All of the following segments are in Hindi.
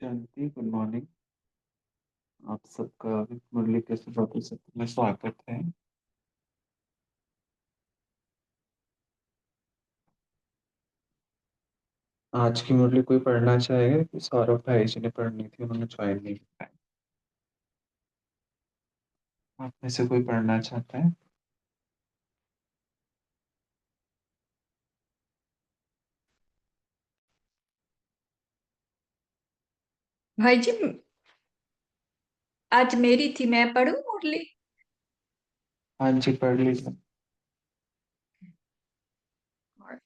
शांति, गुड मॉर्निंग। आप सबका मुरली के सुबह सत्र में स्वागत है। आज की मुरली कोई पढ़ना चाहेगा कि सौरभ भाई जी ने पढ़नी थी, उन्होंने ज्वाइन नहीं किया। आप में से कोई पढ़ना चाहता है? भाई जी, आज मेरी थी, मैं पढ़ूं मुरली? हाँ जी, पढ़ लीजिए।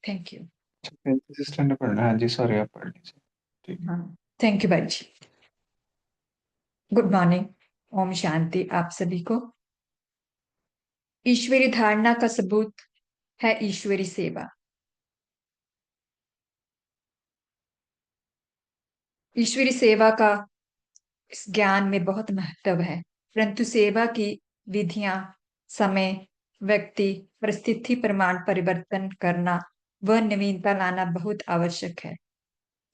Thank you. सिस्टर ने पढ़ना है। हाँ जी, सॉरी, आप पढ़ लीजिए। ठीक है। हाँ, थैंक यू भाई जी। Good morning. ओम शांति आप सभी को। ईश्वरी धारणा का सबूत है ईश्वरी सेवा। ईश्वरी सेवा का इस ज्ञान में बहुत महत्व है, परंतु सेवा की विधियां, समय, व्यक्ति, परिस्थिति प्रमाण परिवर्तन करना व नवीनता लाना बहुत आवश्यक है।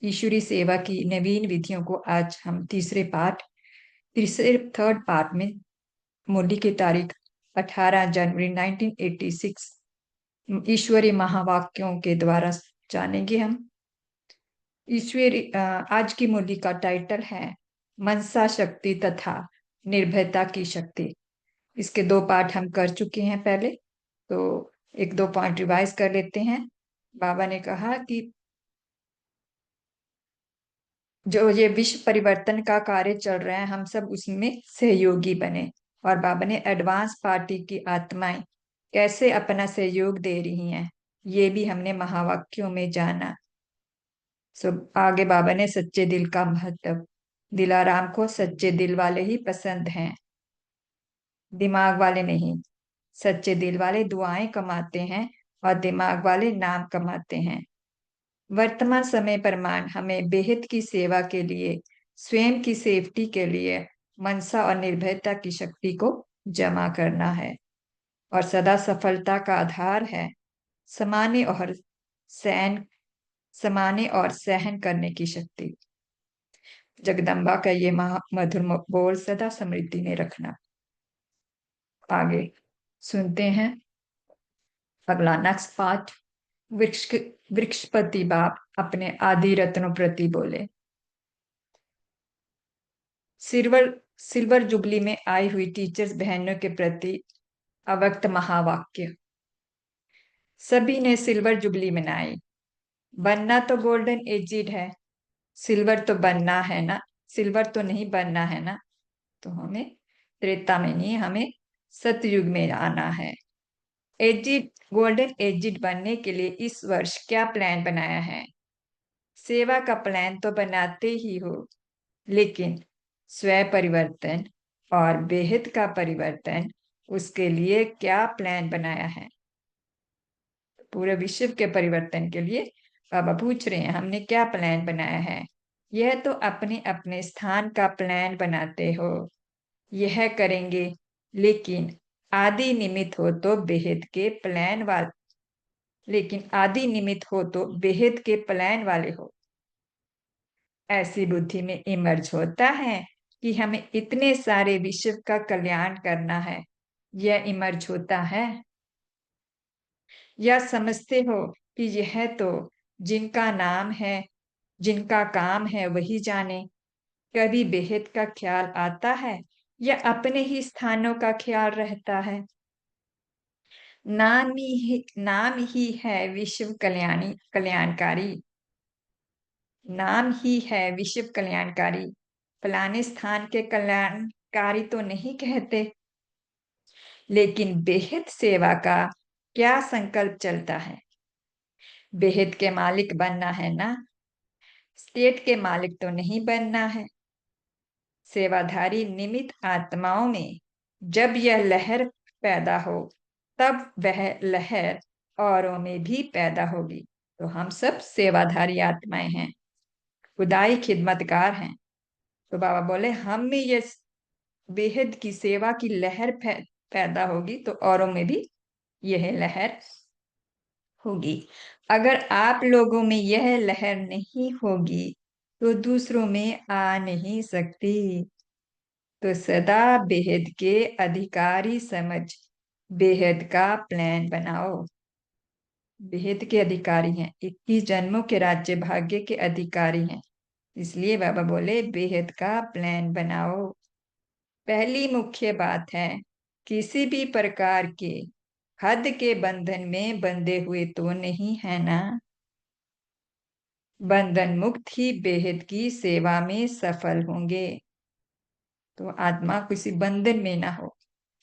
ईश्वरी सेवा की नवीन विधियों को आज हम तीसरे थर्ड पार्ट में मुरली की तारीख 18 जनवरी 1986 ईश्वरी महावाक्यों के द्वारा जानेंगे हम। ईश्वरी आज की मुरली का टाइटल है मनसा शक्ति तथा निर्भयता की शक्ति। इसके दो पार्ट हम कर चुके हैं पहले, तो एक दो पॉइंट रिवाइज कर लेते हैं। बाबा ने कहा कि जो ये विश्व परिवर्तन का कार्य चल रहा है, हम सब उसमें सहयोगी बने। और बाबा ने एडवांस पार्टी की आत्माएं कैसे अपना सहयोग दे रही हैं, ये भी हमने महावाक्यों में जाना। सो आगे बाबा ने सच्चे दिल का महत्व, दिलाराम को सच्चे दिल वाले ही पसंद हैं, दिमाग वाले नहीं। सच्चे दिल वाले दुआएं कमाते हैं और दिमाग वाले नाम कमाते हैं। वर्तमान समय प्रमाण हमें बेहद की सेवा के लिए, स्वयं की सेफ्टी के लिए मनसा और निर्भयता की शक्ति को जमा करना है। और सदा सफलता का आधार है समाने और सहन समाने और सहन करने की शक्ति। जगदम्बा का ये मधुर बोल सदा समृद्धि में रखना। आगे सुनते हैं अगला नेक्स्ट पार्ट। वृक्ष वृक्षपति बाप अपने आदि रत्नों प्रति बोले। सिल्वर सिल्वर जुबली में आई हुई टीचर्स बहनों के प्रति अव्यक्त महावाक्य। सभी ने सिल्वर जुबली मनाई। बनना तो गोल्डन एजिड है, सिल्वर तो बनना है ना, सिल्वर तो नहीं बनना है ना। तो हमें त्रेता में नहीं, हमें सतयुग में आना है। एजिड गोल्डन एजिड बनने के लिए इस वर्ष क्या प्लान बनाया है? सेवा का प्लान तो बनाते ही हो, लेकिन स्व परिवर्तन और बेहद का परिवर्तन, उसके लिए क्या प्लान बनाया है? पूरे विश्व के परिवर्तन के लिए बाबा पूछ रहे हैं हमने क्या प्लान बनाया है। यह तो अपने अपने स्थान का प्लान बनाते हो, यह करेंगे, लेकिन आदि निमित्त हो तो बेहद के प्लान वाले लेकिन आदि निमित्त हो तो बेहद के प्लान वाले हो। ऐसी बुद्धि में इमर्ज होता है कि हमें इतने सारे विश्व का कल्याण करना है। यह इमर्ज होता है, या समझते हो कि यह तो जिनका नाम है, जिनका काम है वही जाने। कभी बेहद का ख्याल आता है या अपने ही स्थानों का ख्याल रहता है। नाम ही है विश्व कल्याणकारी। नाम ही है विश्व कल्याणकारी, फलाने स्थान के कल्याणकारी तो नहीं कहते। लेकिन बेहद सेवा का क्या संकल्प चलता है। बेहद के मालिक बनना है ना, स्टेट के मालिक तो नहीं बनना है। सेवाधारी निमित्त आत्माओं में जब यह लहर पैदा हो, तब वह लहर औरों में भी पैदा होगी। तो हम सब सेवाधारी आत्माएं हैं, खुदाई खिदमतगार हैं। तो बाबा बोले हम में ये बेहद की सेवा की लहर पैदा होगी तो औरों में भी यह लहर होगी। अगर आप लोगों में यह लहर नहीं होगी तो दूसरों में आ नहीं सकती। तो सदा बेहद के अधिकारी समझ बेहद का प्लान बनाओ। बेहद के अधिकारी हैं, 21 जन्मों के राज्य भाग्य के अधिकारी हैं। इसलिए बाबा बोले बेहद का प्लान बनाओ। पहली मुख्य बात है किसी भी प्रकार के हद के बंधन में बंधे हुए तो नहीं है ना। बंधन मुक्त ही बेहद की सेवा में सफल होंगे। तो आत्मा किसी बंधन में ना हो,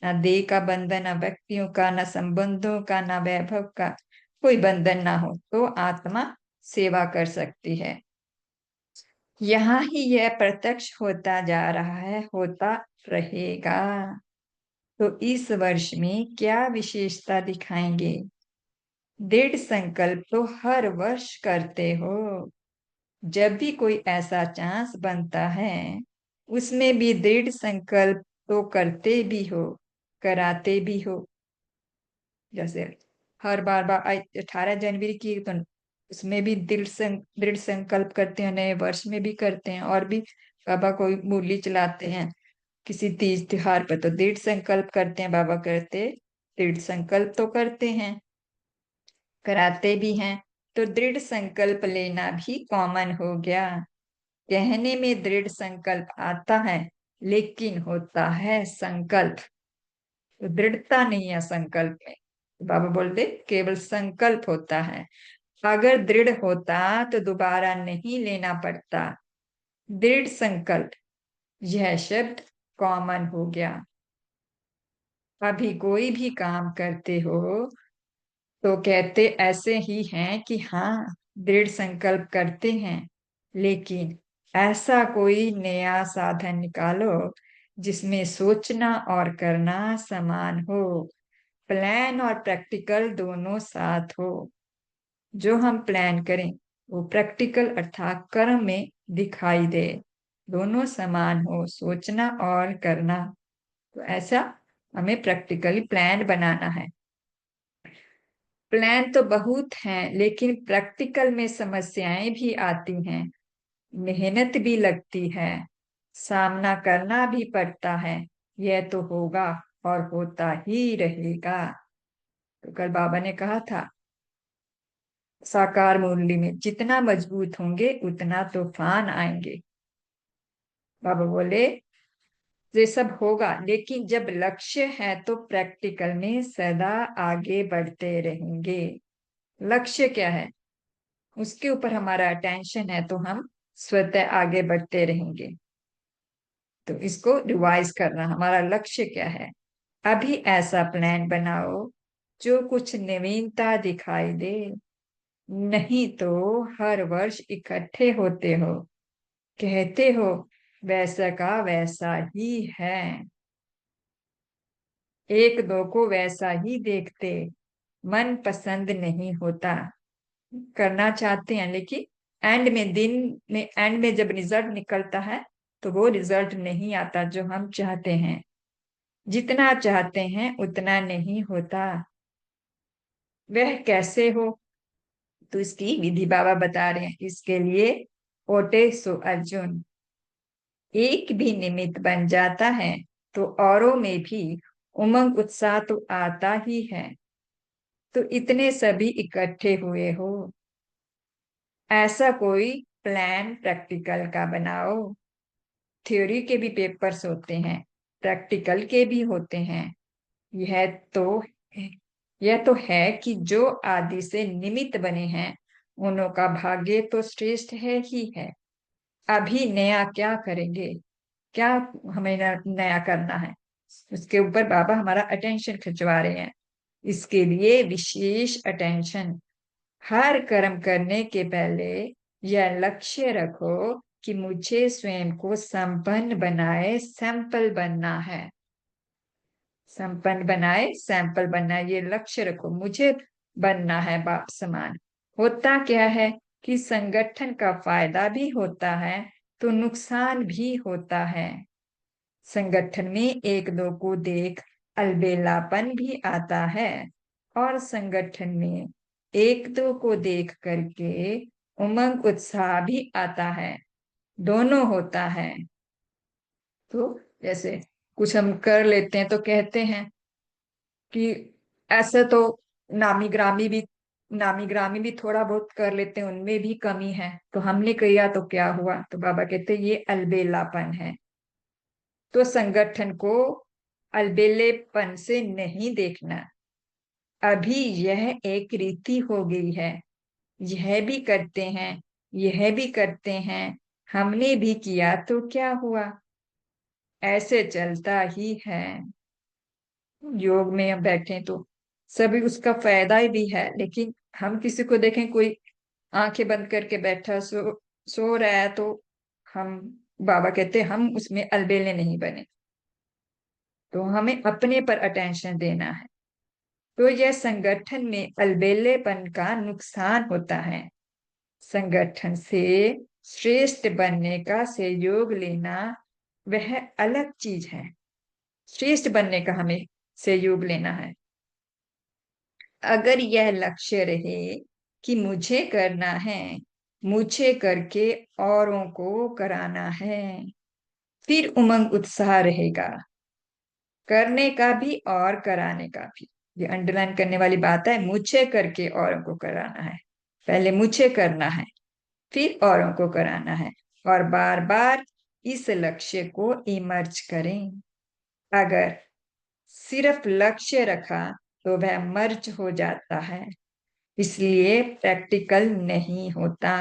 ना देह का बंधन, ना व्यक्तियों का, ना संबंधों का, ना वैभव का, कोई बंधन ना हो तो आत्मा सेवा कर सकती है। यहाँ ही यह प्रत्यक्ष होता जा रहा है, होता रहेगा। तो इस वर्ष में क्या विशेषता दिखाएंगे। दृढ़ संकल्प तो हर वर्ष करते हो। जब भी कोई ऐसा चांस बनता है उसमें भी दृढ़ संकल्प तो करते भी हो, कराते भी हो। जैसे हर बार 18 जनवरी की तो उसमें भी दृढ़ संकल्प करते हैं, नए वर्ष में भी करते हैं, और भी बाबा कोई मूर्ति चलाते हैं किसी तीज त्योहार पर तो दृढ़ संकल्प करते हैं। बाबा करते दृढ़ संकल्प तो करते हैं, कराते भी हैं। तो दृढ़ संकल्प लेना भी कॉमन हो गया। कहने में दृढ़ संकल्प आता है लेकिन होता है संकल्प, तो दृढ़ता नहीं है संकल्प में। बाबा बोलते केवल संकल्प होता है। अगर दृढ़ होता तो दोबारा नहीं लेना पड़ता। दृढ़ संकल्प यह शब्द कॉमन हो गया। अभी कोई भी काम करते हो तो कहते ऐसे ही हैं कि हाँ दृढ़ संकल्प करते हैं, लेकिन ऐसा कोई नया साधन निकालो जिसमें सोचना और करना समान हो, प्लान और प्रैक्टिकल दोनों साथ हो। जो हम प्लान करें वो प्रैक्टिकल अर्थात कर्म में दिखाई दे, दोनों समान हो, सोचना और करना। तो ऐसा हमें प्रैक्टिकली प्लान बनाना है। प्लान तो बहुत हैं लेकिन प्रैक्टिकल में समस्याएं भी आती हैं, मेहनत भी लगती है, सामना करना भी पड़ता है। यह तो होगा और होता ही रहेगा। तो कल बाबा ने कहा था साकार मुरली में जितना मजबूत होंगे उतना तूफान आएंगे। बाबा बोले ये सब होगा लेकिन जब लक्ष्य है तो प्रैक्टिकल में सदा आगे बढ़ते रहेंगे। लक्ष्य क्या है उसके ऊपर हमारा अटेंशन है तो हम स्वतः आगे बढ़ते रहेंगे। तो इसको रिवाइज करना हमारा लक्ष्य क्या है। अभी ऐसा प्लान बनाओ जो कुछ नवीनता दिखाई दे, नहीं तो हर वर्ष इकट्ठे होते हो, कहते हो वैसा का वैसा ही है, एक दो को वैसा ही देखते, मन पसंद नहीं होता। करना चाहते हैं लेकिन एंड में जब रिजल्ट निकलता है तो वो रिजल्ट नहीं आता जो हम चाहते हैं। जितना चाहते हैं उतना नहीं होता। वह कैसे हो? तो इसकी विधि बाबा बता रहे हैं। इसके लिए ओटे सो अर्जुन, एक भी निमित्त बन जाता है तो औरों में भी उमंग उत्साह तो आता ही है। तो इतने सभी इकट्ठे हुए हो, ऐसा कोई प्लान प्रैक्टिकल का बनाओ। थ्योरी के भी पेपर्स होते हैं, प्रैक्टिकल के भी होते हैं। यह तो यह तो है कि जो आदि से निमित्त बने हैं उनों का भाग्य तो श्रेष्ठ है ही है। अभी नया क्या करेंगे? क्या हमें नया करना है? उसके ऊपर बाबा हमारा अटेंशन खिंचवा रहे हैं। इसके लिए विशेष अटेंशन। हर कर्म करने के पहले यह लक्ष्य रखो कि मुझे स्वयं को संपन्न बनाए सैंपल बनना है। संपन्न बनाए सैंपल बनना है, ये लक्ष्य रखो। मुझे बनना है बाप समान। होता क्या है कि संगठन का फायदा भी होता है तो नुकसान भी होता है। संगठन में एक दो को देख अलबेलापन भी आता है, और संगठन में एक दो को देख करके उमंग उत्साह भी आता है। दोनों होता है। तो जैसे कुछ हम कर लेते हैं तो कहते हैं कि ऐसे तो नामी ग्रामी भी नामी ग्रामी भी थोड़ा बहुत कर लेते हैं, उनमें भी कमी है। तो हमने किया तो क्या हुआ? तो बाबा कहते हैं ये अलबेलापन है। तो संगठन को अलबेलेपन से नहीं देखना। अभी यह एक रीति हो गई है। यह भी करते हैं, यह भी करते हैं, हमने भी किया तो क्या हुआ? ऐसे चलता ही है। योग में हम बैठे तो सभी उसका फायदा ही भी है, लेकिन हम किसी को देखें कोई आंखें बंद करके बैठा सो रहा है तो हम, बाबा कहते हैं हम उसमें अलबेले नहीं बने। तो हमें अपने पर अटेंशन देना है। तो यह संगठन में अलबेलेपन का नुकसान होता है। संगठन से श्रेष्ठ बनने का सहयोग लेना वह अलग चीज है। श्रेष्ठ बनने का हमें सहयोग लेना है। अगर यह लक्ष्य रहे कि मुझे करना है, मुझे करके औरों को कराना है, फिर उमंग उत्साह रहेगा, करने का भी और कराने का भी। ये अंडरलाइन करने वाली बात है। मुझे करके औरों को कराना है। पहले मुझे करना है, फिर औरों को कराना है, और बार बार इस लक्ष्य को इमर्ज करें। अगर सिर्फ लक्ष्य रखा तो वह मर्ज हो जाता है, इसलिए प्रैक्टिकल नहीं होता।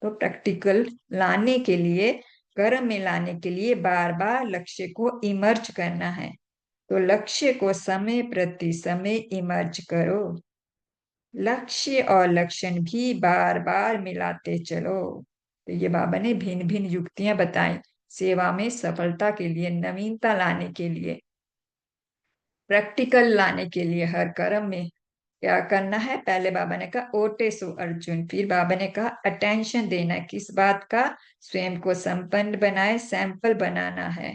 तो प्रैक्टिकल लाने के लिए, कर्म में लाने के लिए बार बार लक्ष्य को इमर्ज करना है। तो लक्ष्य को समय प्रति समय इमर्ज करो। लक्ष्य और लक्षण भी बार बार मिलाते चलो। तो ये बाबा ने भिन्न भिन्न युक्तियां बताई सेवा में सफलता के लिए, नवीनता लाने के लिए, प्रैक्टिकल लाने के लिए। हर कर्म में क्या करना है? पहले बाबा ने कहा ओटे सो अर्जुन, फिर बाबा ने कहा अटेंशन देना। किस बात का? स्वयं को संपन्न बनाए सैंपल बनाना है।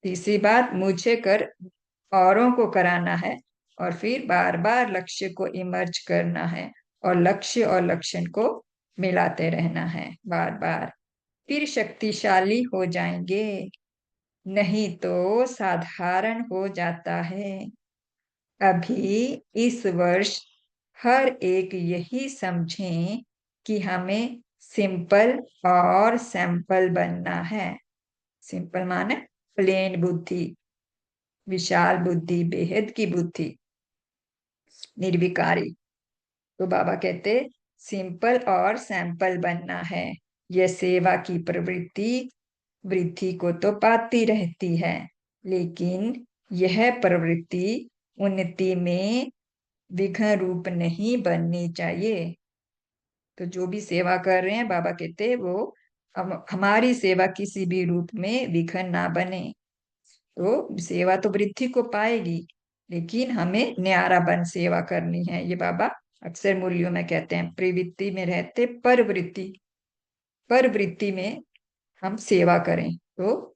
तीसरी बात मुझे कर औरों को कराना है, और फिर बार बार लक्ष्य को इमर्ज करना है, और लक्ष्य और लक्षण को मिलाते रहना है बार बार। फिर शक्तिशाली हो जाएंगे, नहीं तो साधारण हो जाता है। अभी इस वर्ष हर एक यही समझें कि हमें सिंपल और सैंपल बनना है। सिंपल माने प्लेन बुद्धि, विशाल बुद्धि, बेहद की बुद्धि, निर्विकारी। तो बाबा कहते सिंपल और सैंपल बनना है। यह सेवा की प्रवृत्ति वृद्धि को तो पाती रहती है, लेकिन यह प्रवृत्ति उन्नति में विघ्न रूप नहीं बननी चाहिए। तो जो भी सेवा कर रहे हैं बाबा कहते हैं वो हमारी सेवा किसी भी रूप में विघ्न ना बने। तो सेवा तो वृद्धि को पाएगी, लेकिन हमें न्याराबन सेवा करनी है। ये बाबा अक्सर मूल्यों में कहते हैं, प्रवृत्ति में रहते परवृत्ति, परवृत्ति में हम सेवा करें तो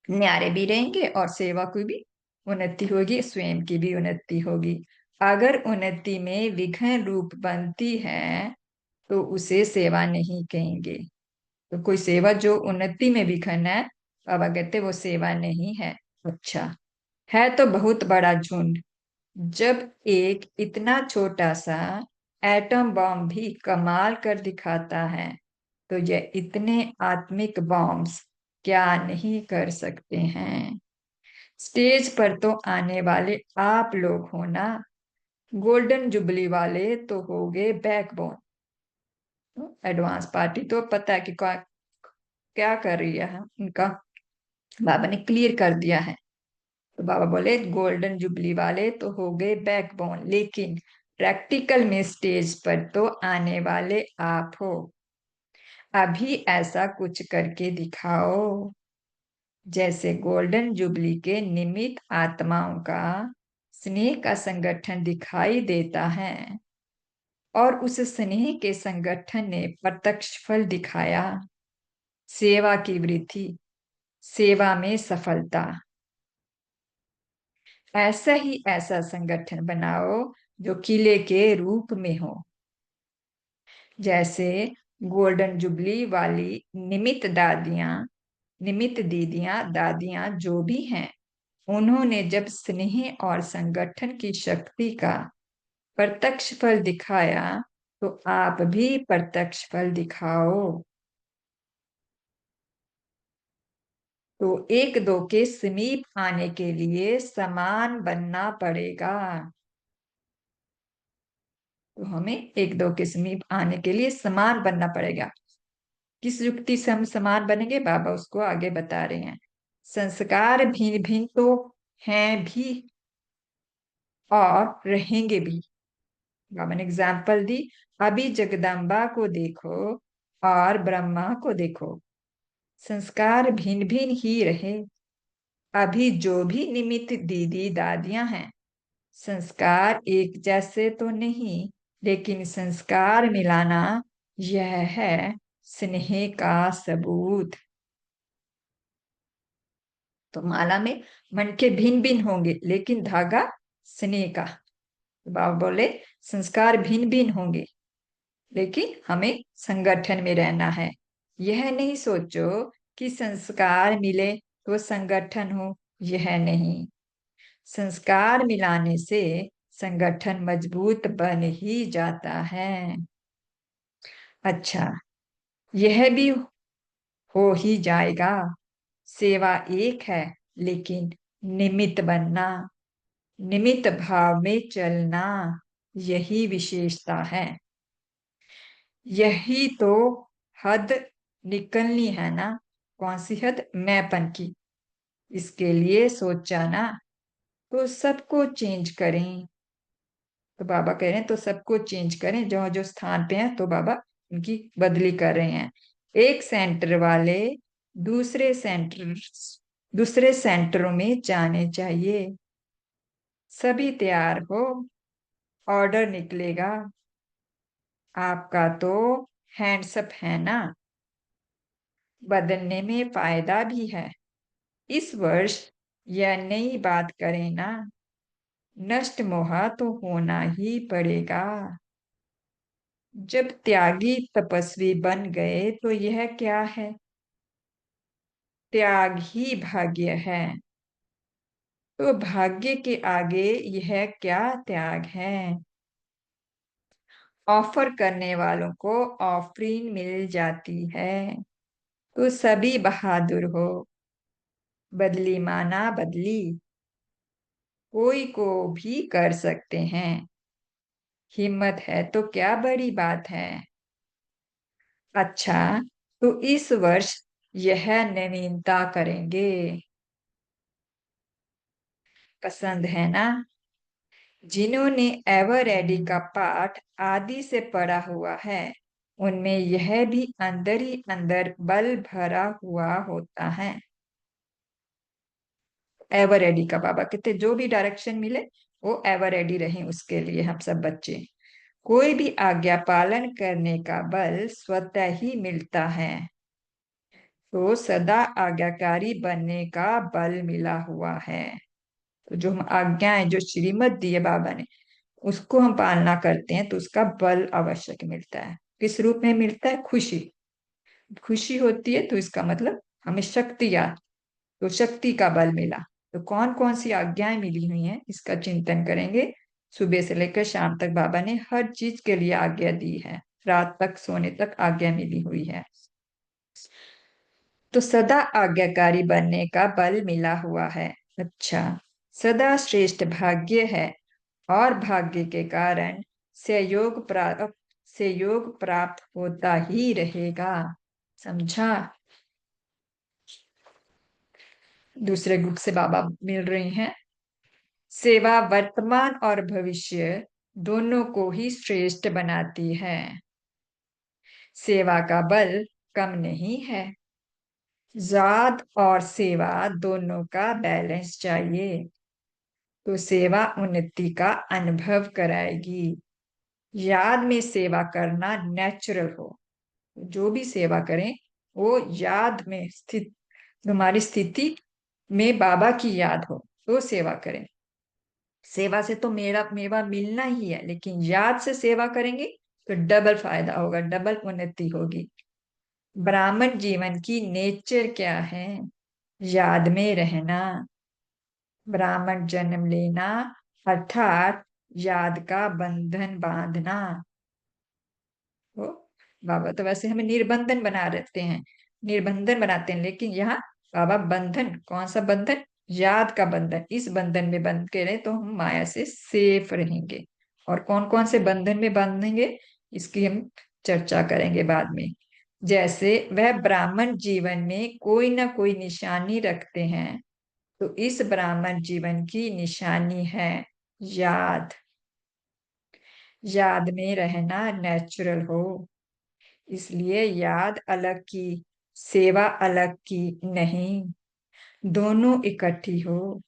न्यारे भी रहेंगे और सेवा की भी उन्नति होगी, स्वयं की भी उन्नति होगी। अगर उन्नति में विघ्न रूप बनती है तो उसे सेवा नहीं कहेंगे। तो कोई सेवा जो उन्नति में विघ्न है, बाबा कहते वो सेवा नहीं है। अच्छा, है तो बहुत बड़ा झुंड। जब एक इतना छोटा सा एटम बॉम्ब भी कमाल कर दिखाता है, तो ये इतने आत्मिक बॉम्ब्स क्या नहीं कर सकते हैं। स्टेज पर तो आने वाले आप लोग हो ना, गोल्डन जुबली वाले तो हो गए बैकबोन। एडवांस पार्टी तो पता है कि क्या कर रही है उनका, बाबा ने क्लियर कर दिया है। तो बाबा बोले गोल्डन जुबली वाले तो हो गए बैकबोन, लेकिन प्रैक्टिकल में स्टेज पर तो आने वाले आप हो। अभी ऐसा कुछ करके दिखाओ जैसे गोल्डन जुबली के निमित्त आत्माओं का स्नेह का संगठन दिखाई देता है, और उस स्नेह के संगठन ने प्रत्यक्ष फल दिखाया, सेवा की वृद्धि, सेवा में सफलता। ऐसा ही ऐसा संगठन बनाओ जो किले के रूप में हो। जैसे गोल्डन जुबली वाली निमित्त दादियां, निमित्त दीदियां, दादियां जो भी हैं, उन्होंने जब स्नेह और संगठन की शक्ति का प्रत्यक्ष फल दिखाया, तो आप भी प्रत्यक्ष फल दिखाओ। तो एक दो के समीप आने के लिए समान बनना पड़ेगा। तो हमें एक दो के समीप आने के लिए समान बनना पड़ेगा। किस युक्ति से हम समान बनेंगे, बाबा उसको आगे बता रहे हैं। संस्कार भिन्न भिन्न तो हैं भी और रहेंगे भी। बाबा ने एग्जाम्पल दी, अभी जगदम्बा को देखो और ब्रह्मा को देखो, संस्कार भिन्न भिन्न ही रहे। अभी जो भी निमित्त दीदी दादियां हैं, संस्कार एक जैसे तो नहीं, लेकिन संस्कार मिलाना यह है स्नेह का सबूत। तो माला में मनके भिन्न भिन्न होंगे, लेकिन धागा स्नेह का। तो बाबा बोले संस्कार भिन्न भिन्न होंगे, लेकिन हमें संगठन में रहना है। यह नहीं सोचो कि संस्कार मिले तो संगठन हो, यह नहीं। संस्कार मिलाने से संगठन मजबूत बन ही जाता है। अच्छा, यह भी हो ही जाएगा। सेवा एक है, लेकिन निमित्त बनना, निमित्त भाव में चलना, यही विशेषता है। यही तो हद निकलनी है ना। कौन सी हद, मैंपन की। इसके लिए सोचा ना, तो सबको चेंज करें। तो बाबा कह रहे हैं तो सबको चेंज करें, जो जो स्थान पे हैं तो बाबा उनकी बदली कर रहे हैं। एक सेंटर वाले दूसरे सेंटर, दूसरे सेंटरों में जाने चाहिए। सभी तैयार हो, ऑर्डर निकलेगा। आपका तो हैंड्सअप है ना, बदलने में फायदा भी है। इस वर्ष यह नई बात करें ना, नष्ट मोह तो होना ही पड़ेगा। जब त्यागी तपस्वी बन गए तो यह क्या है, त्याग ही भाग्य है। तो भाग्य के आगे यह क्या त्याग है। ऑफर करने वालों को ऑफरिंग मिल जाती है। तो सभी बहादुर हो, बदली माना बदली, कोई को भी कर सकते हैं। हिम्मत है तो क्या बड़ी बात है। अच्छा, तो इस वर्ष यह नवीनता करेंगे, पसंद है ना। जिन्होंने एवर रेडी का पाठ आदि से पढ़ा हुआ है, उनमें यह भी अंदर ही अंदर बल भरा हुआ होता है। एवर रेडी का बाबा कहते जो भी डायरेक्शन मिले वो एवर रेडी रहें उसके लिए हम सब बच्चे। कोई भी आज्ञा पालन करने का बल स्वतः ही मिलता है, तो सदा आज्ञाकारी बनने का बल मिला हुआ है। तो जो हम आज्ञाएं जो श्रीमत दी है बाबा ने उसको हम पालना करते हैं तो उसका बल आवश्यक मिलता है। किस रूप में मिलता है? खुशी। खुशी होती है तो इसका मतलब हमें शक्ति आ, तो शक्ति का बल मिला। तो कौन कौन सी आज्ञाएं मिली हुई हैं इसका चिंतन करेंगे। सुबह से लेकर शाम तक बाबा ने हर चीज के लिए आज्ञा दी है, रात तक सोने तक आज्ञा मिली हुई है। तो सदा आज्ञाकारी बनने का बल मिला हुआ है। अच्छा, सदा श्रेष्ठ भाग्य है और भाग्य के कारण सहयोग प्राप्त होता ही रहेगा। समझा? दूसरे ग्रुप से बाबा मिल रही हैं। सेवा वर्तमान और भविष्य दोनों को ही श्रेष्ठ बनाती है। सेवा का बल कम नहीं है, याद और सेवा दोनों का बैलेंस चाहिए। तो सेवा उन्नति का अनुभव कराएगी। याद में सेवा करना नेचुरल हो, जो भी सेवा करें वो याद में स्थित, तुम्हारी स्थिति में बाबा की याद हो तो सेवा करें। सेवा से तो मेरा मेवा मिलना ही है, लेकिन याद से सेवा करेंगे तो डबल फायदा होगा, डबल उन्नति होगी। ब्राह्मण जीवन की नेचर क्या है? याद में रहना, ब्राह्मण जन्म लेना, अर्थात याद का बंधन बांधना। वो बाबा तो वैसे हमें निर्बंधन बना रहते हैं, निर्बंधन बनाते हैं, लेकिन यहाँ बाबा बंधन, कौन सा बंधन? याद का बंधन। इस बंधन में बंध के रहे तो हम माया से सेफ रहेंगे। और कौन कौन से बंधन में बंधेंगे इसकी हम चर्चा करेंगे बाद में। जैसे वह ब्राह्मण जीवन में कोई ना कोई निशानी रखते हैं, तो इस ब्राह्मण जीवन की निशानी है याद। याद में रहना नेचुरल हो, इसलिए याद अलग की, सेवा अलग की नहीं, दोनों इकट्ठी हो।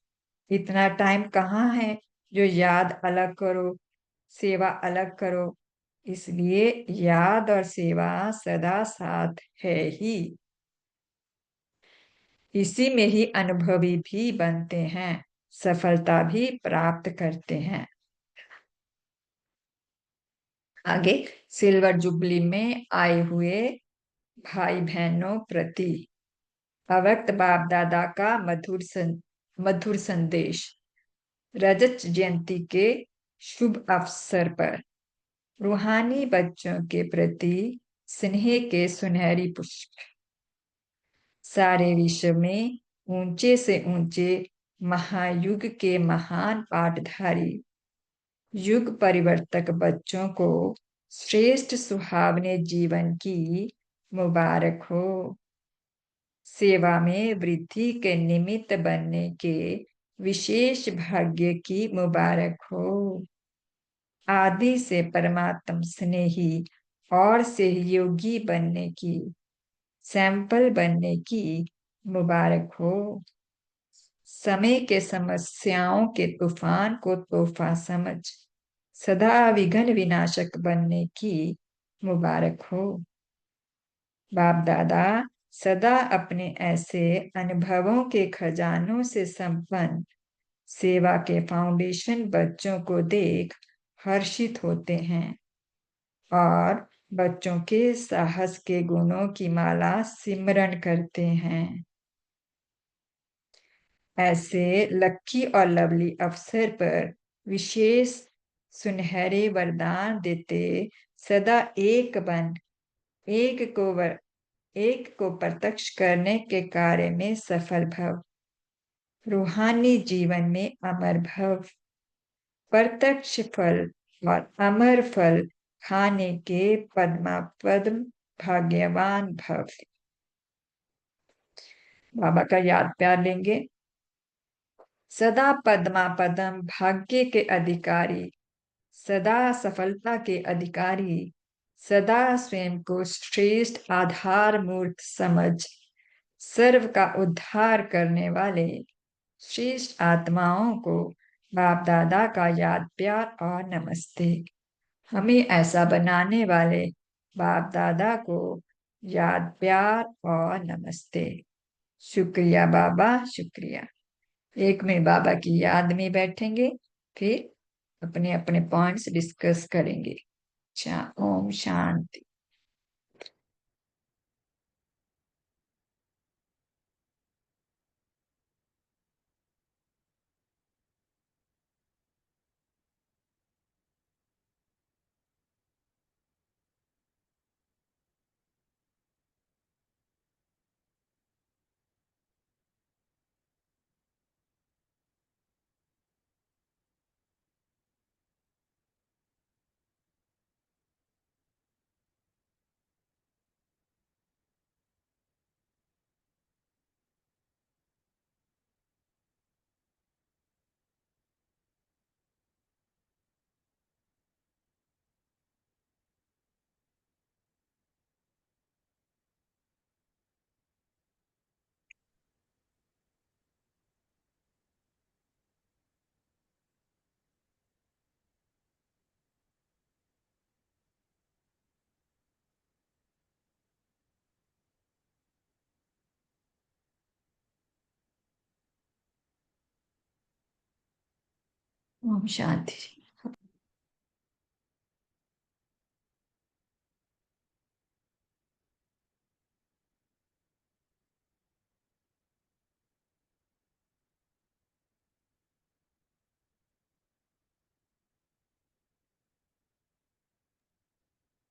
इतना टाइम कहाँ है जो याद अलग करो, सेवा अलग करो। इसलिए याद और सेवा सदा साथ है ही। इसी में ही अनुभवी भी बनते हैं, सफलता भी प्राप्त करते हैं। आगे, सिल्वर जुबली में आए हुए भाई बहनों प्रति अव्यक्त बाप दादा का मधुर संदेश। रजत जयंती के शुभ अवसर पर रूहानी बच्चों के प्रति स्नेह के सुनहरी पुष्प। सारे विश्व में ऊंचे से ऊंचे महायुग के महान पाठधारी युग परिवर्तक बच्चों को श्रेष्ठ सुहावने जीवन की मुबारक हो। सेवा में वृद्धि के निमित्त बनने के विशेष भाग्य की मुबारक हो। आदि से परमात्म स्नेही और सहयोगी बनने की, सैंपल बनने की मुबारक हो। समय के समस्याओं के तूफान को तोहफा समझ सदा विघ्न विनाशक बनने की मुबारक हो। बाप दादा सदा अपने ऐसे अनुभवों के खजानों से संपन्न सेवा के फाउंडेशन बच्चों को देख हर्षित होते हैं और बच्चों के साहस के गुणों की माला सिमरण करते हैं। ऐसे लक्की और लवली अवसर पर विशेष सुनहरे वरदान देते सदा एक को प्रत्यक्ष करने के कार्य में सफल भव। रूहानी जीवन में अमर भव, प्रत्यक्ष फल और अमर फल खाने के पद्म भाग्यवान भव। बाबा का याद प्यार लेंगे। सदा पद्म भाग्य के अधिकारी, सदा सफलता के अधिकारी, सदा स्वयं को श्रेष्ठ आधार मूर्त समझ सर्व का उद्धार करने वाले श्रेष्ठ आत्माओं को बाप दादा का याद प्यार और नमस्ते। हमें ऐसा बनाने वाले बाप दादा को याद प्यार और नमस्ते। शुक्रिया बाबा, शुक्रिया। एक में बाबा की याद में बैठेंगे, फिर अपने अपने पॉइंट्स डिस्कस करेंगे। ओम शांति। ओम शांति।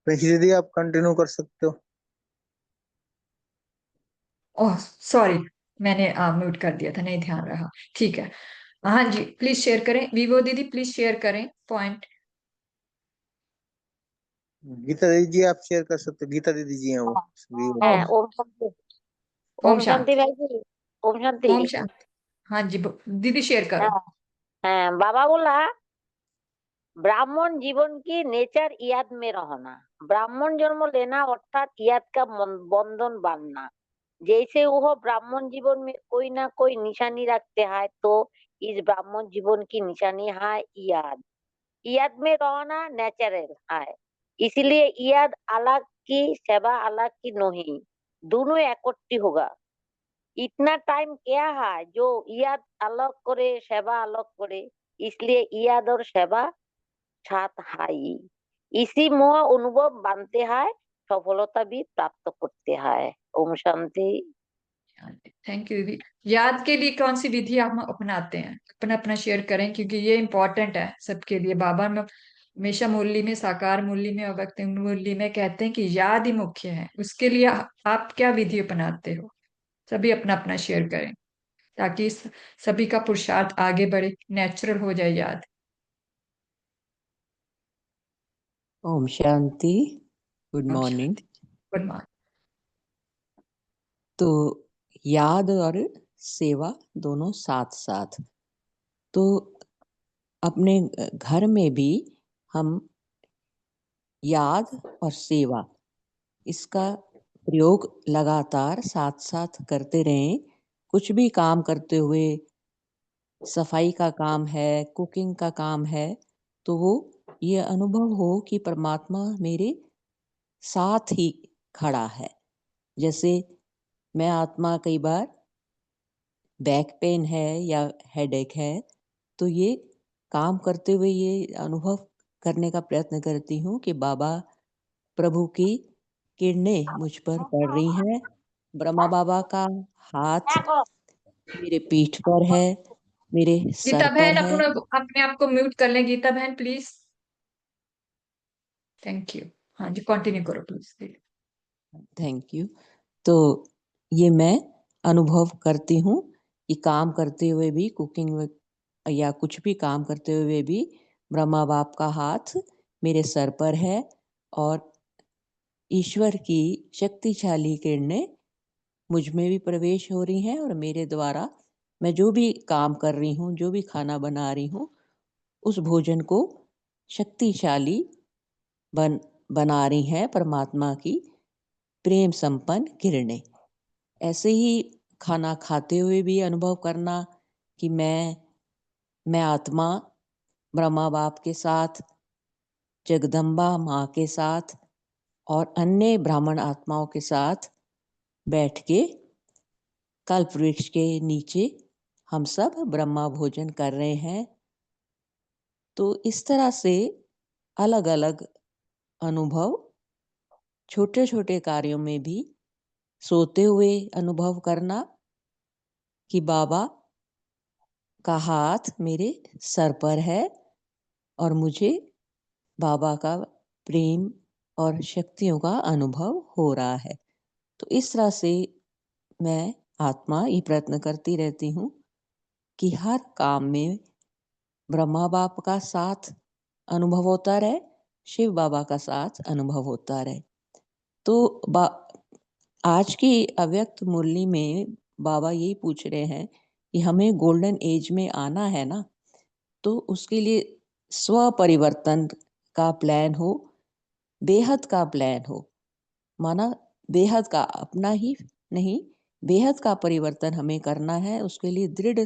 प्रिंकी दीदी आप कंटिन्यू कर सकते हो। ओह सॉरी, मैंने म्यूट कर दिया था, नहीं ध्यान रहा। ठीक है, हाँ जी, प्लीज शेयर करें। विवो दीदी प्लीज शेयर करें पॉइंट। गीता दीदी जी आप शेयर कर सकते हो। गीता दीदी जी हैं वो। হ্যাঁ ওম শান্তি ओम ওম শান্তি शांति। ভাইজি ওম শান্তি ओम शांति। हाँ जी, दीदी शेयर करो। হ্যাঁ হ্যাঁ बाबा बोला ब्राह्मण जीवन की नेचर याद में रहना। ब्राह्मण जन्म लेना अर्थात याद का बंधन बांधना। जैसे वो ब्राह्मण जीवन में कोई ना कोई निशानी रखते हैं तो इस ब्राह्मण जीवन की निशानी है याद। याद में रहना नेचुरल है, इसलिए याद अलग की सेवा अलग की नहीं, दोनों इकट्ठी होगा। इतना टाइम क्या है जो याद अलग करे सेवा अलग करे, इसलिए याद और सेवा साथ है ही। इसी मोह अनुभव बनते हैं, सफलता भी प्राप्त करते हैं। ओम शांति। थैंक यू दीदी। याद के लिए कौन सी विधि हम अपनाते हैं, अपना अपना शेयर करें, क्योंकि ये इम्पोर्टेंट है सबके लिए। बाबा में हमेशा मुरली में, साकार मुरली में और भक्ति मुरली में कहते हैं कि याद ही मुख्य है। उसके लिए आप क्या विधि अपनाते हो? सभी अपना अपना शेयर करें ताकि सभी का पुरुषार्थ आगे बढ़े, नेचुरल हो जाए याद। ओम शांति। Good morning. Good morning. तो याद और सेवा दोनों साथ साथ, तो अपने घर में भी हम याद और सेवा इसका प्रयोग लगातार साथ साथ करते रहें। कुछ भी काम करते हुए, सफाई का काम है, कुकिंग का काम है, तो वो ये अनुभव हो कि परमात्मा मेरे साथ ही खड़ा है। जैसे मैं आत्मा कई बार बैक पेन है या हेडेक है, तो ये काम करते हुए ये अनुभव करने का प्रयत्न करती हूँ कि बाबा प्रभु की किरणें मुझ पर पड़ रही हैं। ब्रह्मा बाबा का हाथ मेरे पीठ पर है, मेरे गीता सर पर बहन है। अपने आप को म्यूट कर लें, गीता बहन प्लीज। Thank you. हाँ जी, कंटिन्यू करो प्लीज। Thank you. तो ये मैं अनुभव करती हूँ कि काम करते हुए भी, कुकिंग या कुछ भी काम करते हुए भी ब्रह्मा बाप का हाथ मेरे सर पर है और ईश्वर की शक्तिशाली किरणें मुझ में भी प्रवेश हो रही हैं और मेरे द्वारा मैं जो भी काम कर रही हूँ, जो भी खाना बना रही हूँ, उस भोजन को शक्तिशाली बना रही हैं परमात्मा की प्रेम संपन्न किरणें। ऐसे ही खाना खाते हुए भी अनुभव करना कि मैं आत्मा ब्रह्मा बाप के साथ, जगदम्बा माँ के साथ और अन्य ब्राह्मण आत्माओं के साथ बैठ के कल्प वृक्ष के नीचे हम सब ब्रह्मा भोजन कर रहे हैं। तो इस तरह से अलग अलग अनुभव, छोटे छोटे कार्यों में भी सोते हुए अनुभव करना कि बाबा का हाथ मेरे सर पर है और मुझे बाबा का प्रेम और शक्तियों का अनुभव हो रहा है। तो इस तरह से मैं आत्मा ये प्रयत्न करती रहती हूँ कि हर काम में ब्रह्मा बाप का साथ अनुभव होता रहे, शिव बाबा का साथ अनुभव होता रहे। तो आज की अव्यक्त मुरली में बाबा यही पूछ रहे हैं कि हमें गोल्डन एज में आना है ना, तो उसके लिए स्व परिवर्तन का प्लान हो, बेहद का प्लान हो। माना बेहद का, अपना ही नहीं, बेहद का परिवर्तन हमें करना है। उसके लिए दृढ़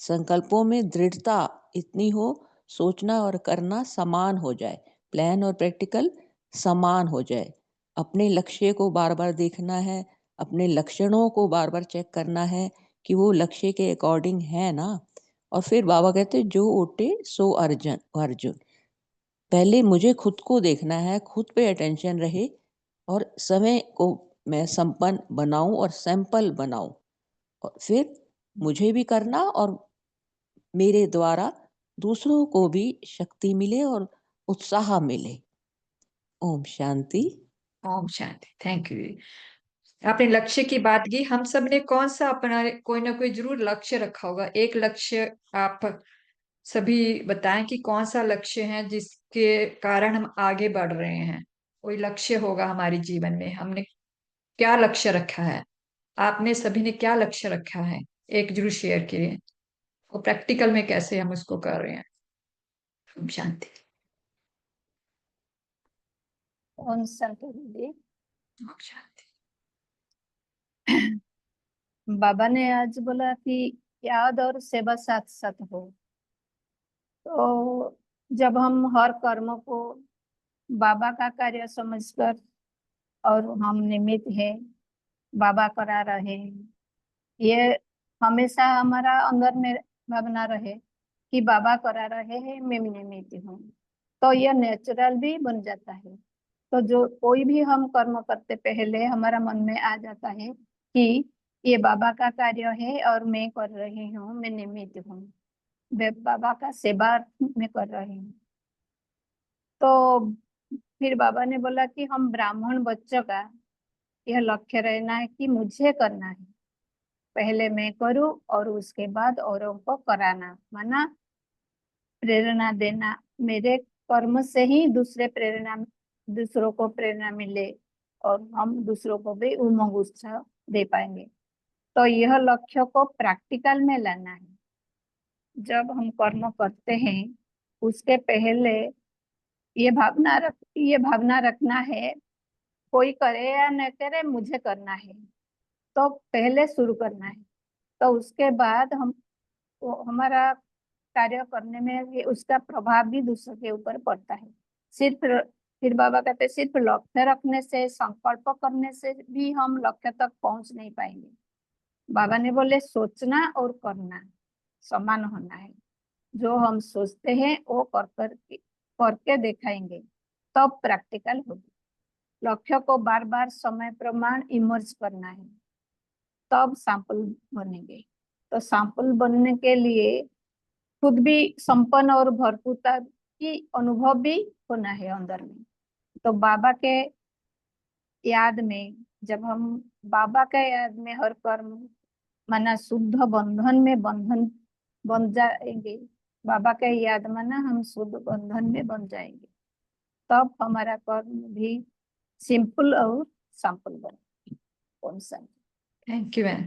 संकल्पों में दृढ़ता इतनी हो, सोचना और करना समान हो जाए, प्लान और प्रैक्टिकल समान हो जाए। अपने लक्ष्य को बार बार देखना है, अपने लक्षणों को बार बार चेक करना है कि वो लक्ष्य के अकॉर्डिंग है ना। और फिर बाबा कहते जो ओटे सो अर्जुन। पहले मुझे खुद को देखना है, खुद पे अटेंशन रहे और समय को मैं संपन्न बनाऊं और सैंपल बनाऊं, और फिर मुझे भी करना और मेरे द्वारा दूसरों को भी शक्ति मिले और उत्साह मिले। ओम शांति। ओम शांति। Thank you. आपने लक्ष्य की बात की। हम सब ने कौन सा अपना कोई ना कोई जरूर लक्ष्य रखा होगा। एक लक्ष्य आप सभी बताएं कि कौन सा लक्ष्य है जिसके कारण हम आगे बढ़ रहे हैं। कोई लक्ष्य होगा हमारे जीवन में, हमने क्या लक्ष्य रखा है। आपने सभी ने क्या लक्ष्य रखा है, एक जरूर शेयर करिए। और प्रैक्टिकल में कैसे हम उसको कर रहे हैं। ओम शांति। ओम शांति दीदी। ओम शांति। बाबा ने आज बोला कि याद और सेवा साथ साथ हो। तो जब हम हर कर्म को बाबा का कार्य समझकर और हम निमित्त है, बाबा करा रहे हैं, ये हमेशा हमारा अंदर में भावना रहे कि बाबा करा रहे हैं, मैं निमित्त हूँ, तो यह नेचुरल भी बन जाता है। तो जो कोई भी हम कर्म करते पहले हमारा मन में आ जाता है कि ये बाबा का कार्य है और मैं कर रही हूँ, मैं निमित्त हूँ, बाबा का सेवा में कर रही हूँ। तो फिर बाबा ने बोला कि हम ब्राह्मण बच्चों का यह लक्ष्य रहना है कि मुझे करना है, पहले मैं करूँ और उसके बाद औरों को कराना, माना प्रेरणा देना। मेरे कर्म से ही दूसरों को प्रेरणा मिले और हम दूसरों को भी उमंग उत्साह दे पाएंगे। तो यह लक्ष्य को प्रैक्टिकल में लाना है। जब हम कर्म करते हैं उसके पहले ये भावना रखना है, कोई करे या न करे मुझे करना है, तो पहले शुरू करना है। तो उसके बाद हमारा कार्य करने में ये उसका प्रभाव भी दूसरों के ऊपर पड़ता है। सिर्फ फिर बाबा कहते हैं, सिर्फ लक्ष्य रखने से, संकल्प करने से भी हम लक्ष्य तक पहुंच नहीं पाएंगे। बाबा ने बोले सोचना और करना समान होना है। जो हम सोचते हैं वो करके दिखाएंगे, तब प्रैक्टिकल होगी। लक्ष्य को बार बार समय प्रमाण इमर्ज करना है, तब सैंपल बनेंगे। तो सैंपल बनने के लिए खुद भी संपन्न और भरपूरता की अनुभव भी होना है अंदर में। तो बाबा के याद में, जब हम बाबा के याद में हर कर्म माना शुद्ध बंधन में बन जाएंगे, बाबा के याद माना हम शुद्ध बंधन में बन जाएंगे, तब हमारा कर्म भी सिंपल और सैंपल बने। कौन सा? Thank you ma'am.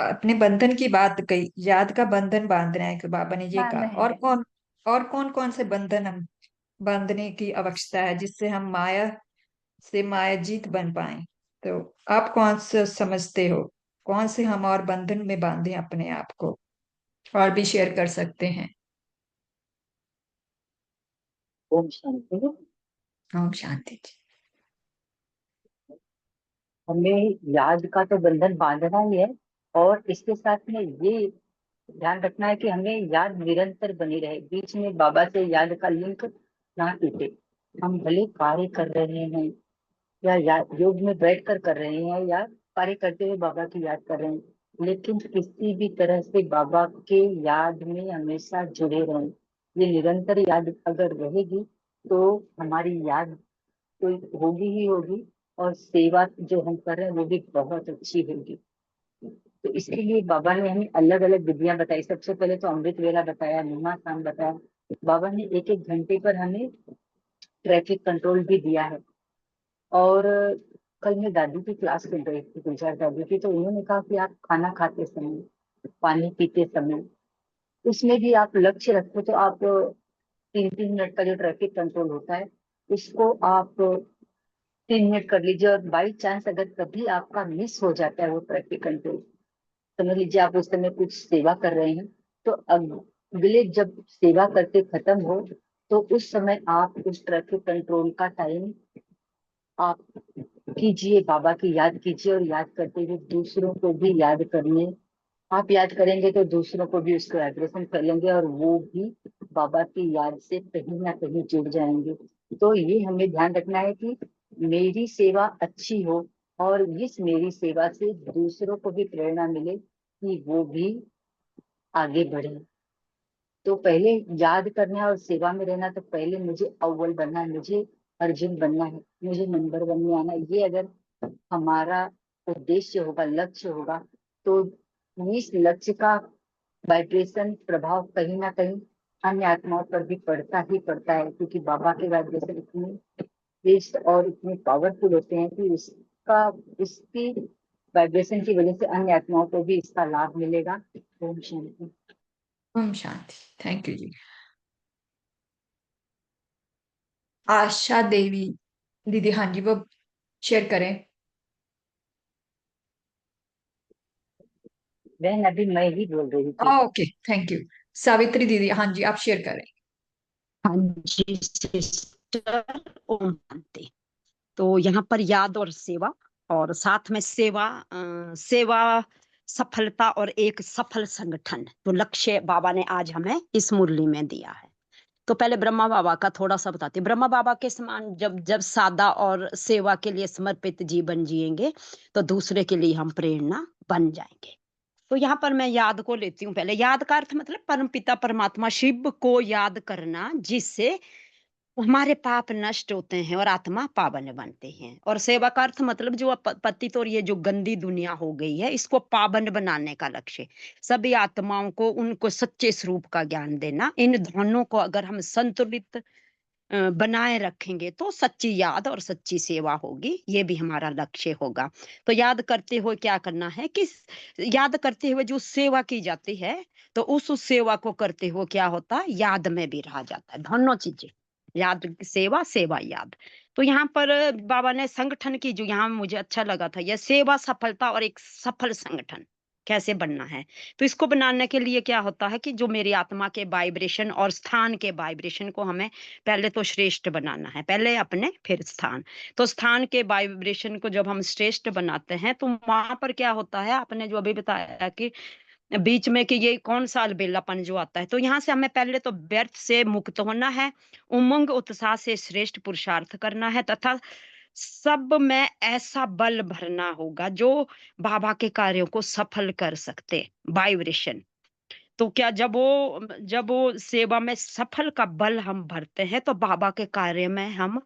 अपने बंधन की बात कही, याद का बंधन बांधना है कि बाबा ने ये बांध कहा। है। और कौन से बंधन हम बांधने की आवश्यकता है जिससे हम माया से मायाजीत बन पाए। तो आप कौन से समझते हो, कौन से हम और बंधन में बांधे अपने आप को। और भी शेयर कर सकते हैं। ओम शांति। ओम शांति जी। हमें याद का तो बंधन बांधना ही है, और इसके साथ में ये ध्यान रखना है कि हमें याद निरंतर बनी रहे, बीच में बाबा से याद का लिंक ना टूटे। हम भले कार्य कर रहे हैं या याद योग में बैठकर कर रहे हैं या कार्य करते हुए बाबा की याद कर रहे हैं, लेकिन किसी भी तरह से बाबा के याद में हमेशा जुड़े रहें। ये निरंतर याद अगर रहेगी तो हमारी याद तो होगी ही होगी, और सेवा जो हम कर रहे हैं वो भी बहुत अच्छी होगी। तो इसके लिए बाबा ने हमें अलग अलग विधियां बताई। सबसे पहले तो अमृत वेला बताया, निमासान बताया। बाबा ने एक एक घंटे पर हमें ट्रैफिक कंट्रोल भी दिया है। और कल मैं दादी की क्लास सुन रही थी, गुलजार दादी की, तो उन्होंने कहा कि आप खाना खाते समय, पानी पीते समय, उसमें भी आप लक्ष्य रखो तो आप 3-3 मिनट का जो ट्रैफिक कंट्रोल होता है उसको आप 3 मिनट कर लीजिए। और बाई चांस अगर कभी आपका मिस हो जाता है वो ट्रैफिक कंट्रोल, समझ लीजिए आप उस समय कुछ सेवा कर रहे हैं, तो अगले जब सेवा करके खत्म हो तो उस समय आप उस ट्रैफिक कंट्रोल का टाइम आप कीजिए, बाबा की याद कीजिए, और याद करते हुए दूसरों को भी याद करने, आप याद करेंगे तो दूसरों को भी उसका वाइब्रेशन फैलेंगे और वो भी बाबा की याद से कहीं ना कहीं जुड़ जाएंगे। तो ये हमें ध्यान रखना है कि मेरी सेवा अच्छी हो, और इस मेरी सेवा से दूसरों को भी प्रेरणा मिले कि वो भी आगे बढ़े। तो पहले याद करना है और सेवा में रहना, तो पहले मुझे अव्वल बनना है, मुझे अर्जुन बनना है, मुझे नंबर 1 में आना है। ये अगर हमारा उद्देश्य होगा, लक्ष्य होगा, तो इस लक्ष्य का वाइब्रेशन प्रभाव कहीं ना कहीं अन्य आत्माओं पर भी पड़ता ही पड़ता है, क्योंकि बाबा के वाइब्रेशन इतने तेज और इतने पावरफुल होते हैं कि इसकी वाइब्रेशन की वजह से अन्य आत्माओं को भी इसका लाभ मिलेगा। ओम शांति। ओम शांति। थैंक यू जी। आशा देवी दीदी, हाँ जी, वो शेयर करें। बहन अभी मैं ही बोल रही थी। Okay, thank you. सावित्री दीदी, हाँ जी, आप शेयर करें। हाँ जी सिस्टर, ओम शांति। तो यहाँ पर याद और सेवा, और साथ में सेवा सफलता और एक सफल संगठन, तो लक्ष्य बाबा ने आज हमें इस मुरली में दिया है। तो पहले ब्रह्मा बाबा का थोड़ा सा बताती हूँ। ब्रह्मा बाबा के समान जब जब सादा और सेवा के लिए समर्पित जीवन जिएंगे तो दूसरे के लिए हम प्रेरणा बन जाएंगे। तो यहाँ पर मैं याद को लेती हूँ। पहले याद का अर्थ मतलब परमपिता परमात्मा शिव को याद करना, जिससे हमारे पाप नष्ट होते हैं और आत्मा पावन बनते हैं। और सेवा का अर्थ मतलब जो पतित और ये जो गंदी दुनिया हो गई है, इसको पावन बनाने का लक्ष्य, सभी आत्माओं को उनको सच्चे स्वरूप का ज्ञान देना। इन दोनों को अगर हम संतुलित बनाए रखेंगे तो सच्ची याद और सच्ची सेवा होगी, ये भी हमारा लक्ष्य होगा। तो याद करते हुए क्या करना है कि याद करते हुए जो सेवा की जाती है, तो उस सेवा को करते हुए क्या होता है, याद में भी रहा जाता है। दोनों चीजें, याद सेवा, सेवा याद। तो यहाँ पर बाबा ने संगठन की, जो यहाँ मुझे अच्छा लगा था, यह सेवा सफलता और एक सफल संगठन कैसे बनना है। तो इसको बनाने के लिए क्या होता है कि जो मेरी आत्मा के वाइब्रेशन और स्थान के वाइब्रेशन को हमें पहले तो श्रेष्ठ बनाना है, पहले अपने फिर स्थान। तो स्थान के वाइब्रेशन को जब हम श्रेष्ठ बनाते हैं तो वहां पर क्या होता है, आपने जो अभी बताया कि बीच में कि ये कौन सा अलबेलापन जो आता है, तो यहाँ से हमें पहले तो व्यर्थ से मुक्त होना है, उमंग उत्साह से श्रेष्ठ पुरुषार्थ करना है, तथा सब में ऐसा बल भरना होगा जो बाबा के कार्यों को सफल कर सकते, वाइब्रेशन। तो क्या जब वो सेवा में सफल का बल हम भरते हैं तो बाबा के कार्य में हम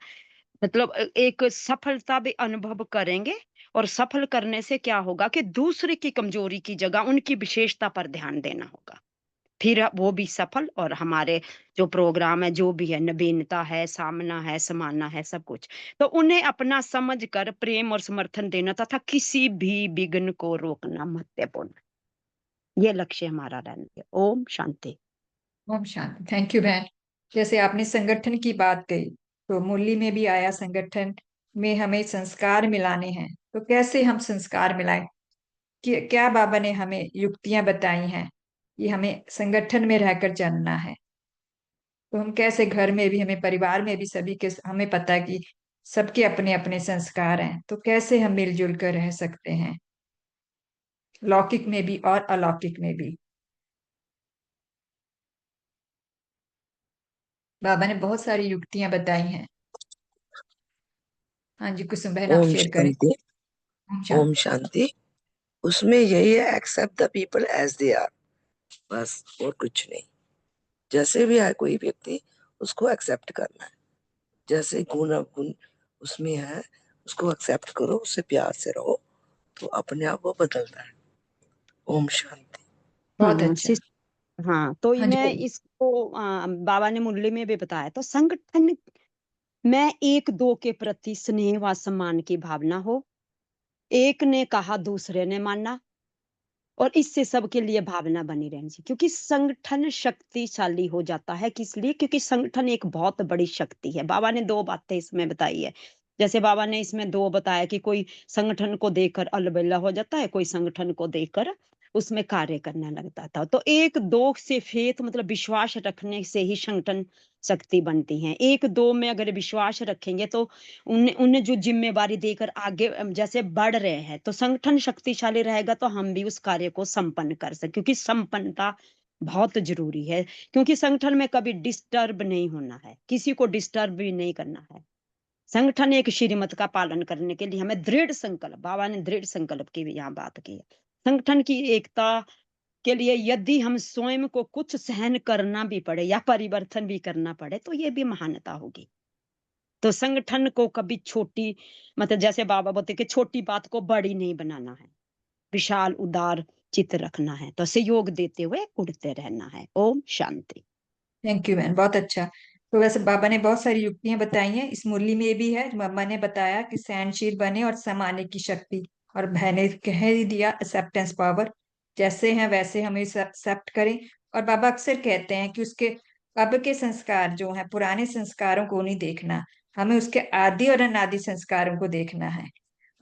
मतलब एक सफलता भी अनुभव करेंगे। और सफल करने से क्या होगा कि दूसरे की कमजोरी की जगह उनकी विशेषता पर ध्यान देना होगा, फिर वो भी सफल। और हमारे जो प्रोग्राम है, जो भी है, नवीनता है, सामना है, समाना है, सब कुछ, तो उन्हें अपना समझ कर प्रेम और समर्थन देना तथा किसी भी विघ्न को रोकना महत्वपूर्ण, ये लक्ष्य हमारा रहना है। ओम शांति। ओम शांति। थैंक यू बहन। जैसे आपने संगठन की बात कही, तो मुरली में भी आया संगठन में हमें संस्कार मिलाने हैं। तो कैसे हम संस्कार मिलाएं, क्या बाबा ने हमें युक्तियां बताई हैं, कि हमें संगठन में रहकर चलना है। तो हम कैसे घर में भी, हमें परिवार में भी सभी के, हमें पता है कि सबके अपने अपने संस्कार हैं, तो कैसे हम मिलजुल कर रह सकते हैं, लौकिक में भी और अलौकिक में भी। बाबा ने बहुत सारी युक्तियां बताई हैं। हाँ जी, कुसुम बहन आप ओम शेयर करें। शांति। ओम ओम शांति। शांति। उसमें यही है, except the people as they are, बस और कुछ नहीं। जैसे भी है कोई व्यक्ति, उसको एक्सेप्ट करना है। जैसे गुण अवगुण उसमें है, उसको एक्सेप्ट करो, उससे प्यार से रहो, तो अपने आप वो बदलता है। ओम शांति। बहुत हाँ अच्छा। हाँ, तो हाँ जी मैं बोलिए। इसको बाबा ने मुरली में भी बताया, तो संगठन में एक दो के प्रति स्नेह व सम्मान की भावना हो, एक ने कहा दूसरे ने माना, और इससे सबके लिए भावना बनी रहनी चाहिए, क्योंकि संगठन शक्तिशाली हो जाता है। किस लिए? क्योंकि संगठन एक बहुत बड़ी शक्ति है। बाबा ने दो बातें इसमें बताई है। जैसे बाबा ने इसमें दो बताया कि कोई संगठन को देखकर अलबेला हो जाता है, कोई संगठन को देखकर उसमें कार्य करने लगता था। तो एक दो से फेथ मतलब विश्वास रखने से ही संगठन शक्ति बनती है। एक दो में अगर विश्वास रखेंगे तो उन्हें उन्हें जो जिम्मेवारी देकर आगे जैसे बढ़ रहे हैं, तो संगठन शक्तिशाली रहेगा, तो हम भी उस कार्य को संपन्न कर सके, क्योंकि संपन्नता बहुत जरूरी है। क्योंकि संगठन में कभी डिस्टर्ब नहीं होना है, किसी को डिस्टर्ब भी नहीं करना है। संगठन एक श्रीमत का पालन करने के लिए हमें दृढ़ संकल्प, बाबा ने दृढ़ संकल्प की भी यहाँ बात की है। संगठन की एकता के लिए यदि हम स्वयं को कुछ सहन करना भी पड़े या परिवर्तन भी करना पड़े, तो ये भी महानता होगी। तो संगठन को कभी छोटी, मतलब जैसे बाबा बोलते कि छोटी बात को बड़ी नहीं बनाना है, विशाल उदार चित्त रखना है, तो सहयोग देते हुए उड़ते रहना है। ओम शांति। थैंक यू बहन, बहुत अच्छा। तो वैसे बाबा ने बहुत सारी युक्तियां बताई हैं, इस मुरली में भी है। मम्मा ने बताया कि सहनशील बने और समाने की शक्ति, और बहन ने कह ही दिया एक्सेप्टेंस पावर, जैसे हैं वैसे हमें एक्सेप्ट करें। और बाबा अक्सर कहते हैं कि उसके अब के संस्कार जो हैं, पुराने संस्कारों को नहीं देखना, हमें उसके आदि और अनादि संस्कारों को देखना है।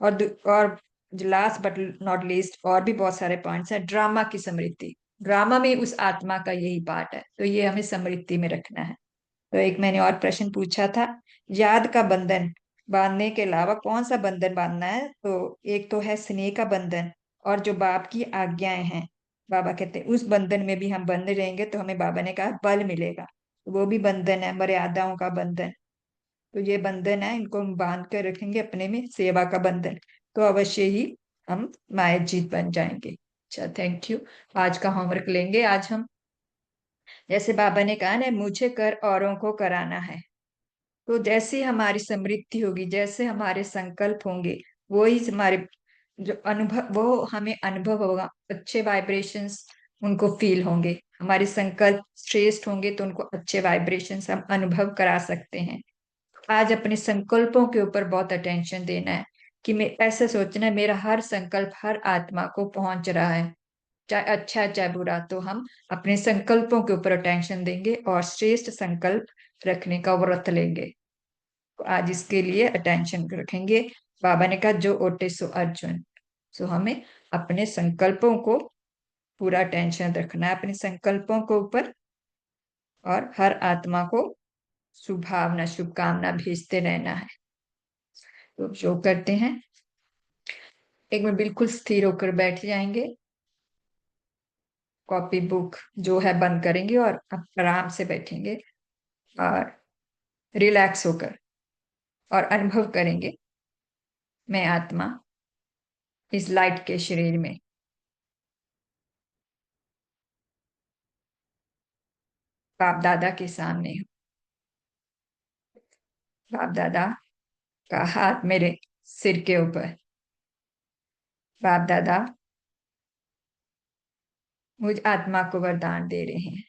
और लास्ट बट नॉट लीस्ट, और भी बहुत सारे पॉइंट्स हैं। ड्रामा की स्मृति, ड्रामा में उस आत्मा का यही पार्ट है, तो ये हमें स्मृति में रखना है। तो एक मैंने और प्रश्न पूछा था, याद का बंधन बांधने के अलावा कौन सा बंधन बांधना है? तो एक तो है स्नेह का बंधन, और जो बाप की आज्ञाएं हैं, बाबा कहते हैं उस बंधन में भी हम बंधे रहेंगे तो हमें, बाबा ने कहा, बल मिलेगा। तो वो भी बंधन है, मर्यादाओं का बंधन। तो ये बंधन है, इनको हम बांध कर रखेंगे अपने में, सेवा का बंधन, तो अवश्य ही हम माया जीत बन जाएंगे। अच्छा, थैंक यू। आज का होमवर्क लेंगे आज हम। जैसे बाबा ने कहा ना, मुझे कर औरों को कराना है। तो जैसे हमारी समृद्धि होगी, जैसे हमारे संकल्प होंगे, वो ही हमारे जो अनुभव, वो हमें अनुभव होगा, अच्छे वाइब्रेशंस उनको फील होंगे। हमारे संकल्प श्रेष्ठ होंगे तो उनको अच्छे वाइब्रेशंस हम अनुभव करा सकते हैं। आज अपने संकल्पों के ऊपर बहुत अटेंशन देना है, कि मैं ऐसे सोचना है, मेरा हर संकल्प हर आत्मा को पहुंच रहा है, चाहे अच्छा है चाहे बुरा। तो हम अपने संकल्पों के ऊपर अटेंशन देंगे और श्रेष्ठ संकल्प रखने का व्रत लेंगे। तो आज इसके लिए अटेंशन रखेंगे। बाबा ने कहा, जो ओटे सो अर्जुन। सो हमें अपने संकल्पों को पूरा अटेंशन रखना है, अपने संकल्पों के ऊपर, और हर आत्मा को शुभभावना शुभकामना भेजते रहना है। तो जो करते हैं, एक में बिल्कुल स्थिर होकर बैठ जाएंगे, कॉपी बुक जो है बंद करेंगे और आराम से बैठेंगे, और रिलैक्स होकर, और अनुभव करेंगे, मैं आत्मा इस लाइट के शरीर में, बाप दादा के सामने हूँ। बाप दादा का हाथ मेरे सिर के ऊपर। बाप दादा मुझ आत्मा को वरदान दे रहे हैं,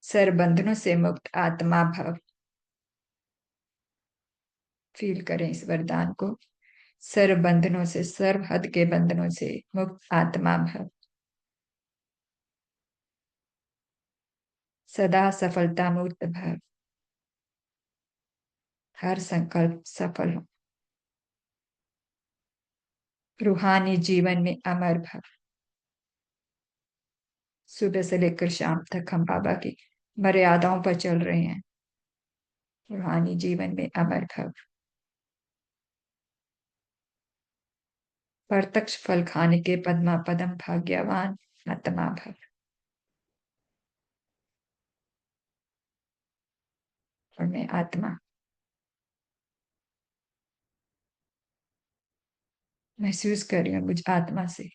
सर्व बंधनों से मुक्त आत्मा भव। फील करें इस वरदान को, सर्व बंधनों से, सर्व हद के बंधनों से मुक्त आत्मा भव। सदा सफलता मुक्त भव, हर संकल्प सफल हो, रूहानी जीवन में अमर भव, सुबह से लेकर शाम तक हम बाबा की मर्यादाओं पर चल रहे हैं। रूहानी जीवन में अमर भव। प्रत्यक्ष फल खाने के पद्मा पदम भाग्यवान आत्मा भव। और मैं आत्मा महसूस कर रही हूँ, मुझ आत्मा से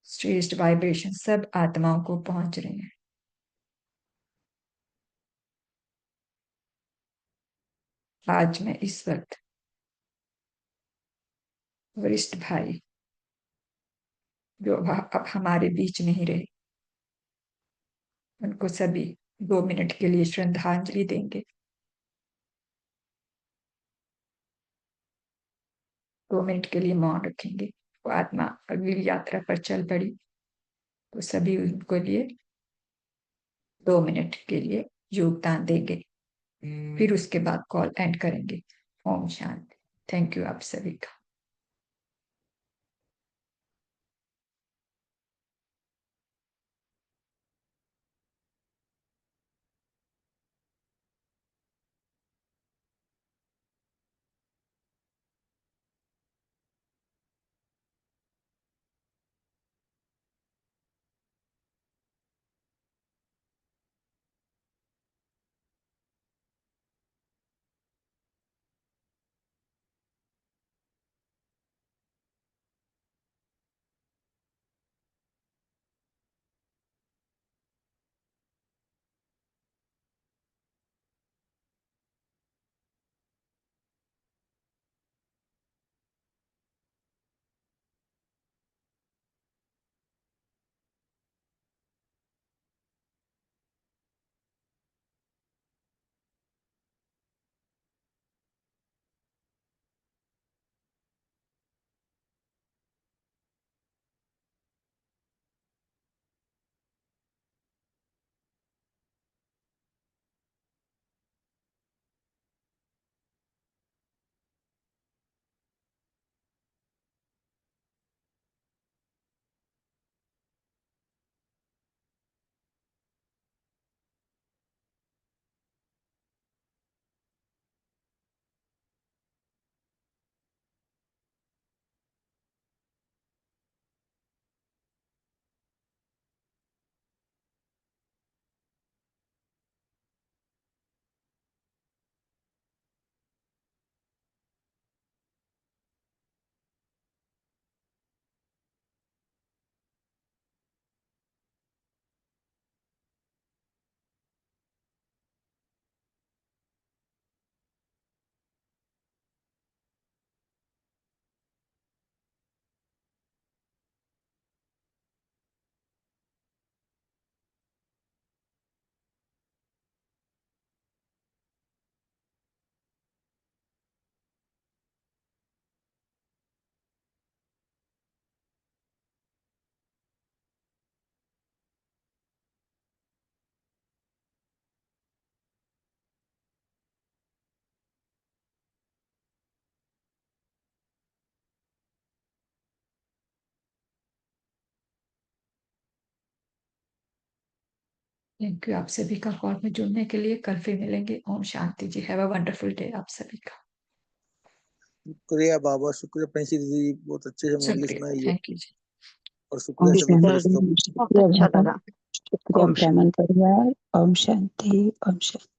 श्रेष्ठ वाइब्रेशन सब आत्माओं को पहुंच रहे हैं। आज मैं इस वक्त वरिष्ठ भाई जो अब हमारे बीच नहीं रहे, उनको सभी 2 मिनट के लिए श्रद्धांजलि देंगे। 2 मिनट के लिए मौन रखेंगे। वो आत्मा अगली यात्रा पर चल पड़ी तो सभी उनको लिए 2 मिनट के लिए योगदान देंगे, फिर उसके बाद कॉल एंड करेंगे। ओम शांति। थैंक यू आप सभी का। थैंक यू आप सभी का कॉल में जुड़ने के लिए। कल फिर मिलेंगे। ओम शांति जी। हैव अ वंडरफुल डे आप सभी का। शुक्रिया बाबा, शुक्रिया प्रिंसी दीदी, बहुत अच्छे से मुरली शुक्रिया। सुनाई है। थैंक यू जी। और शुक्रिया सभी फरिश्तों को। बहुत अच्छा लगा। शुक्रिया ओम शांति। ब्राह्मण परिवार। ओम शांति। ओम शांति।